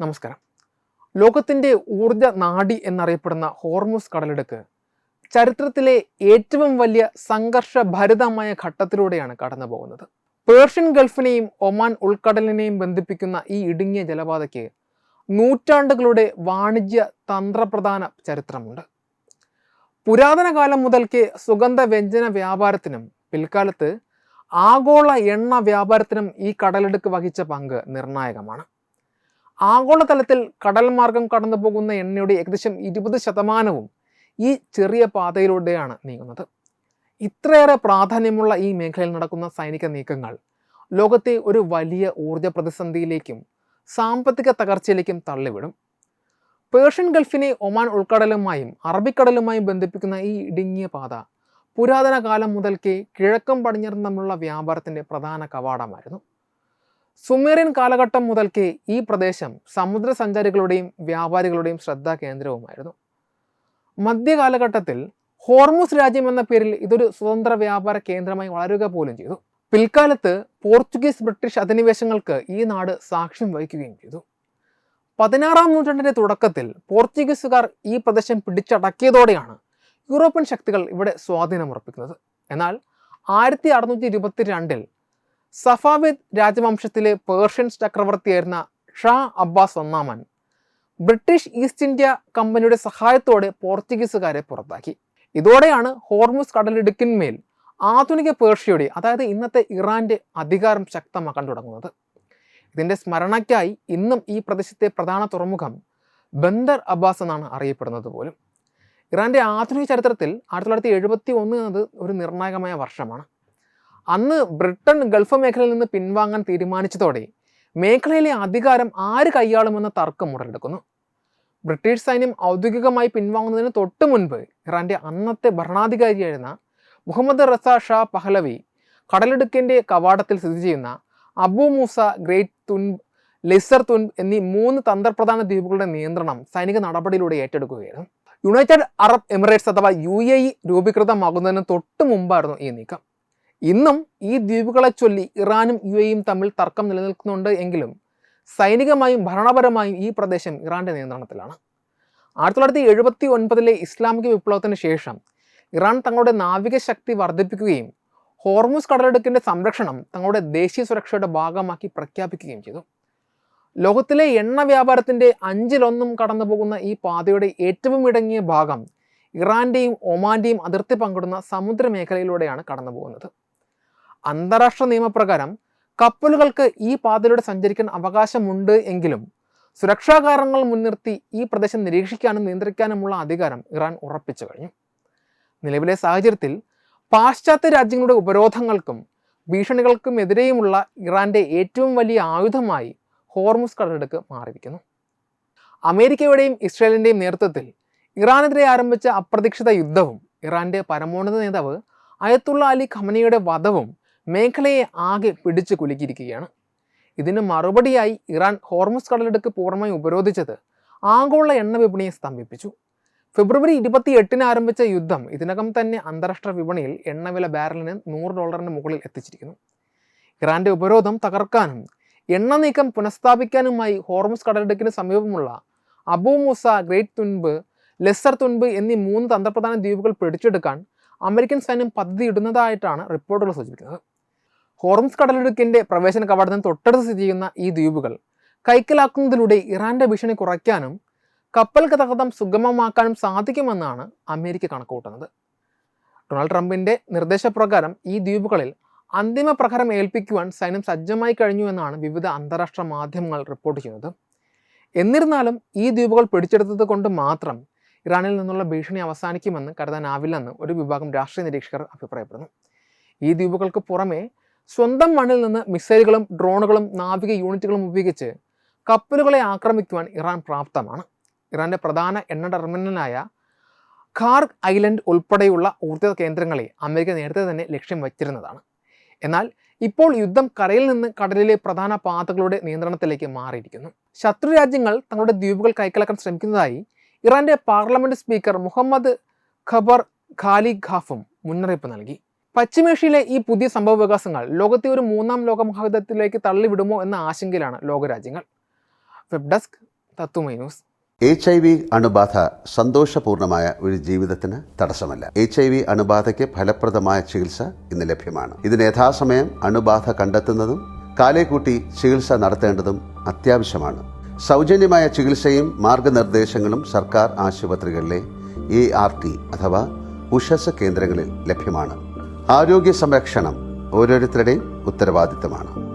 നമസ്കാരം. ലോകത്തിൻ്റെ ഊർജ നാഡി എന്നറിയപ്പെടുന്ന ഹോർമുസ് കടലിടുക്ക് ചരിത്രത്തിലെ ഏറ്റവും വലിയ സംഘർഷഭരിതമായ ഘട്ടത്തിലൂടെയാണ് കടന്നു പോകുന്നത്. പേർഷ്യൻ ഗൾഫിനെയും ഒമാൻ ഉൾക്കടലിനെയും ബന്ധിപ്പിക്കുന്ന ഈ ഇടുങ്ങിയ ജലപാതയ്ക്ക് നൂറ്റാണ്ടുകളുടെ വാണിജ്യ തന്ത്രപ്രധാന ചരിത്രമുണ്ട്. പുരാതന കാലം മുതൽക്കേ സുഗന്ധ വ്യഞ്ജന വ്യാപാരത്തിനും പിൽക്കാലത്ത് ആഗോള എണ്ണ വ്യാപാരത്തിനും ഈ കടലിടുക്ക് വഹിച്ച പങ്ക് നിർണായകമാണ്. ആഗോളതലത്തിൽ കടൽ മാർഗം കടന്നു പോകുന്ന എണ്ണയുടെ ഏകദേശം 20% ഈ ചെറിയ പാതയിലൂടെയാണ് നീങ്ങുന്നത്. ഇത്രയേറെ പ്രാധാന്യമുള്ള ഈ മേഖലയിൽ നടക്കുന്ന സൈനിക നീക്കങ്ങൾ ലോകത്തെ ഒരു വലിയ ഊർജ പ്രതിസന്ധിയിലേക്കും സാമ്പത്തിക തകർച്ചയിലേക്കും തള്ളിവിടും. പേർഷ്യൻ ഗൾഫിനെ ഒമാൻ ഉൾക്കടലുമായും അറബിക്കടലുമായും ബന്ധിപ്പിക്കുന്ന ഈ ഇടുങ്ങിയ പാത പുരാതന കാലം മുതൽക്കേ കിഴക്കും പടിഞ്ഞാറും തമ്മിലുള്ള വ്യാപാരത്തിൻ്റെ പ്രധാന കവാടമായിരുന്നു. സുമേറിയൻ കാലഘട്ടം മുതൽക്കേ ഈ പ്രദേശം സമുദ്രസഞ്ചാരികളുടെയും വ്യാപാരികളുടെയും ശ്രദ്ധാകേന്ദ്രവുമായിരുന്നു. മധ്യകാലഘട്ടത്തിൽ ഹോർമുസ് രാജ്യം എന്ന പേരിൽ ഇതൊരു സ്വതന്ത്ര വ്യാപാര കേന്ദ്രമായി വളരുക പോലും ചെയ്തു. പിൽക്കാലത്ത് പോർച്ചുഗീസ് ബ്രിട്ടീഷ് അധിനിവേശങ്ങൾക്ക് ഈ നാട് സാക്ഷ്യം വഹിക്കുകയും ചെയ്തു. 16-ാം നൂറ്റാണ്ടിൻ്റെ തുടക്കത്തിൽ പോർച്ചുഗീസുകാർ ഈ പ്രദേശം പിടിച്ചടക്കിയതോടെയാണ് യൂറോപ്യൻ ശക്തികൾ ഇവിടെ സ്വാധീനമുറപ്പിക്കുന്നത്. എന്നാൽ 1622-ൽ സഫാവിദ് രാജവംശത്തിലെ പേർഷ്യൻ ചക്രവർത്തിയായിരുന്ന ഷാ അബ്ബാസ് ഒന്നാമൻ ബ്രിട്ടീഷ് ഈസ്റ്റ് ഇന്ത്യ കമ്പനിയുടെ സഹായത്തോടെ പോർച്ചുഗീസുകാരെ പുറത്താക്കി. ഇതോടെയാണ് ഹോർമുസ് കടലിടുക്കിന്മേൽ ആധുനിക പേർഷ്യയുടെ, അതായത് ഇന്നത്തെ ഇറാന്റെ അധികാരം ശക്തമാക്കാൻ തുടങ്ങുന്നത്. ഇതിന്റെ സ്മരണയ്ക്കായി ഇന്നും ഈ പ്രദേശത്തെ പ്രധാന തുറമുഖം ബന്ദർ അബ്ബാസ് എന്നാണ് അറിയപ്പെടുന്നത് പോലും. ഇറാന്റെ ആധുനിക ചരിത്രത്തിൽ 1971 എന്നത് ഒരു നിർണായകമായ വർഷമാണ്. അന്ന് ബ്രിട്ടൻ ഗൾഫ് മേഖലയിൽ നിന്ന് പിൻവാങ്ങാൻ തീരുമാനിച്ചതോടെ മേഖലയിലെ അധികാരം ആര് കൈയാളുമെന്ന തർക്കം ഉടലെടുക്കുന്നു. ബ്രിട്ടീഷ് സൈന്യം ഔദ്യോഗികമായി പിൻവാങ്ങുന്നതിന് തൊട്ട് മുൻപ് ഇറാന്റെ അന്നത്തെ ഭരണാധികാരിയായിരുന്ന മുഹമ്മദ് റസ ഷാ പഹലവി കടലിടുക്കിൻ്റെ കവാടത്തിൽ സ്ഥിതി ചെയ്യുന്ന അബു മൂസ, ഗ്രേറ്റ് തുൻബ്, ലെസർ തുൻബ് എന്നീ 3 തന്ത്രപ്രധാന ദ്വീപുകളുടെ നിയന്ത്രണം സൈനിക നടപടിയിലൂടെ ഏറ്റെടുക്കുകയായിരുന്നു. യുണൈറ്റഡ് അറബ് എമിറേറ്റ്സ് അഥവാ UAE രൂപീകൃതമാകുന്നതിന് തൊട്ട് മുമ്പായിരുന്നു ഈ നീക്കം. ഇന്നും ഈ ദ്വീപുകളെ ചൊല്ലി ഇറാനും UAEയും തമ്മിൽ തർക്കം നിലനിൽക്കുന്നുണ്ട് എങ്കിലും സൈനികമായും ഭരണപരമായും ഈ പ്രദേശം ഇറാന്റെ നിയന്ത്രണത്തിലാണ്. 1979-ലെ ഇസ്ലാമിക വിപ്ലവത്തിന് ശേഷം ഇറാൻ തങ്ങളുടെ നാവിക ശക്തി വർദ്ധിപ്പിക്കുകയും ഹോർമുസ് കടലിടുക്കിന്റെ സംരക്ഷണം തങ്ങളുടെ ദേശീയ സുരക്ഷയുടെ ഭാഗമാക്കി പ്രഖ്യാപിക്കുകയും ചെയ്തു. ലോകത്തിലെ എണ്ണ വ്യാപാരത്തിന്റെ 1/5 കടന്നു പോകുന്ന ഈ പാതയുടെ ഏറ്റവും ഇടങ്ങിയ ഭാഗം ഇറാന്റെയും ഒമാന്റെയും അതിർത്തി പങ്കിടുന്ന സമുദ്രമേഖലയിലൂടെയാണ് കടന്നു പോകുന്നത്. അന്താരാഷ്ട്ര നിയമപ്രകാരം കപ്പലുകൾക്ക് ഈ പാതയിലൂടെ സഞ്ചരിക്കാൻ അവകാശമുണ്ട് എങ്കിലും സുരക്ഷാ കാരണങ്ങൾ മുൻനിർത്തി ഈ പ്രദേശം നിരീക്ഷിക്കാനും നിയന്ത്രിക്കാനുമുള്ള അധികാരം ഇറാൻ ഉറപ്പിച്ചു കഴിഞ്ഞു. നിലവിലെ സാഹചര്യത്തിൽ പാശ്ചാത്യ രാജ്യങ്ങളുടെ ഉപരോധങ്ങൾക്കും ഭീഷണികൾക്കും എതിരെയുമുള്ള ഇറാന്റെ ഏറ്റവും വലിയ ആയുധമായി ഹോർമുസ് കടലിടുക്ക് മാറിയിരിക്കുന്നു. അമേരിക്കയുടെയും ഇസ്രായേലിൻ്റെയും നേതൃത്വത്തിൽ ഇറാനെതിരെ ആരംഭിച്ച അപ്രതീക്ഷിത യുദ്ധവും ഇറാന്റെ പരമോന്നത നേതാവ് അയത്തുള്ള അലി ഖമനിയുടെ വധവും മേഖലയെ ആകെ പിടിച്ചു കുലുക്കിയിരിക്കുകയാണ്. ഇതിന് മറുപടിയായി ഇറാൻ ഹോർമുസ് കടലിടുക്ക് പൂർണ്ണമായി ഉപരോധിച്ചത് ആഗോള എണ്ണ വിപണിയെ സ്തംഭിപ്പിച്ചു. ഫെബ്രുവരി 28-ന് ആരംഭിച്ച യുദ്ധം ഇതിനകം തന്നെ അന്താരാഷ്ട്ര വിപണിയിൽ എണ്ണവില ബാരലിന് $100 മുകളിൽ എത്തിച്ചിരിക്കുന്നു. ഇറാന്റെ ഉപരോധം തകർക്കാനും എണ്ണ നീക്കം പുനഃസ്ഥാപിക്കാനുമായി ഹോർമുസ് കടലിടുക്കിന് സമീപമുള്ള അബു മൂസ, ഗ്രേറ്റ് തുൻബ്, ലെസർ തുൻബ് എന്നീ 3 തന്ത്രപ്രധാന ദ്വീപുകൾ പിടിച്ചെടുക്കാൻ അമേരിക്കൻ സൈന്യം പദ്ധതി ഇടുന്നതായിട്ടാണ് റിപ്പോർട്ടുകൾ സൂചിപ്പിക്കുന്നത്. ഹോർമുസ് കടലിടുക്കിന്റെ പ്രവേശന കവാടത്തിന് തൊട്ടടുത്ത് സ്ഥിതി ചെയ്യുന്ന ഈ ദ്വീപുകൾ കൈക്കലാക്കുന്നതിലൂടെ ഇറാന്റെ ഭീഷണി കുറയ്ക്കാനും കപ്പൽ ഗതാഗതം സുഗമമാക്കാനും സാധിക്കുമെന്നാണ് അമേരിക്ക കണക്കുകൂട്ടുന്നത്. ഡൊണാൾഡ് ട്രംപിന്റെ നിർദ്ദേശപ്രകാരം ഈ ദ്വീപുകളിൽ അന്തിമ പ്രഹരം ഏൽപ്പിക്കുവാൻ സൈന്യം സജ്ജമായി കഴിഞ്ഞു എന്നാണ് വിവിധ അന്താരാഷ്ട്ര മാധ്യമങ്ങൾ റിപ്പോർട്ട് ചെയ്യുന്നത്. എന്നിരുന്നാലും ഈ ദ്വീപുകൾ പിടിച്ചെടുത്തത് കൊണ്ട് മാത്രം ഇറാനിൽ നിന്നുള്ള ഭീഷണി അവസാനിക്കുമെന്ന് കരുതാനാവില്ലെന്ന് ഒരു വിഭാഗം രാഷ്ട്രീയ നിരീക്ഷകർ അഭിപ്രായപ്പെടുന്നു. ഈ ദ്വീപുകൾക്ക് പുറമെ സ്വന്തം മണ്ണിൽ നിന്ന് മിസൈലുകളും ഡ്രോണുകളും നാവിക യൂണിറ്റുകളും ഉപയോഗിച്ച് കപ്പലുകളെ ആക്രമിക്കുവാൻ ഇറാൻ പ്രാപ്തമാണ്. ഇറാന്റെ പ്രധാന എണ്ണ ടെർമിനലായ ഖാർഗ് ഐലൻഡ് ഉൾപ്പെടെയുള്ള ഊർജ്ജ കേന്ദ്രങ്ങളെ അമേരിക്ക നേരത്തെ തന്നെ ലക്ഷ്യം വച്ചിരുന്നതാണ്. എന്നാൽ ഇപ്പോൾ യുദ്ധം കരയിൽ നിന്ന് കടലിലെ പ്രധാന പാതകളുടെ നിയന്ത്രണത്തിലേക്ക് മാറിയിരിക്കുന്നു. ശത്രു രാജ്യങ്ങൾ തങ്ങളുടെ ദ്വീപുകൾ കൈക്കലാക്കാൻ ശ്രമിക്കുന്നതായി ഇറാന്റെ പാർലമെന്റ് സ്പീക്കർ മുഹമ്മദ് ഖബർ ഖാലിഖാഫും മുന്നറിയിപ്പ് നൽകി. പശ്ചിമേഷ്യയിലെ ഈ പുതിയ സംഭവ വികാസങ്ങൾ ലോകത്തെ ഒരു 3ാം ലോക മഹായുദ്ധത്തിലേക്ക് തള്ളിവിടുമോ എന്ന ആശങ്കയിലാണ് ലോകരാജ്യങ്ങൾ. വെബ് ഡെസ്ക് തത്തുമൈ ന്യൂസ്. HIV അണുബാധ സന്തോഷപൂർണമായ ഒരു ജീവിതത്തിന് തടസ്സമല്ല. HIV അണുബാധയ്ക്ക് ഫലപ്രദമായ ചികിത്സ ഇന്ന് ലഭ്യമാണ്. ഇതിന് യഥാസമയം അണുബാധ കണ്ടെത്തുന്നതും കാലേക്കൂട്ടി ചികിത്സ നടത്തേണ്ടതും അത്യാവശ്യമാണ്. സൗജന്യമായ ചികിത്സയും മാർഗനിർദ്ദേശങ്ങളും സർക്കാർ ആശുപത്രികളിലെ ART അഥവാ ഉഷസ് കേന്ദ്രങ്ങളിൽ ലഭ്യമാണ്. ആരോഗ്യ സംരക്ഷണം ഓരോരുത്തരുടെയും ഉത്തരവാദിത്തമാണ്.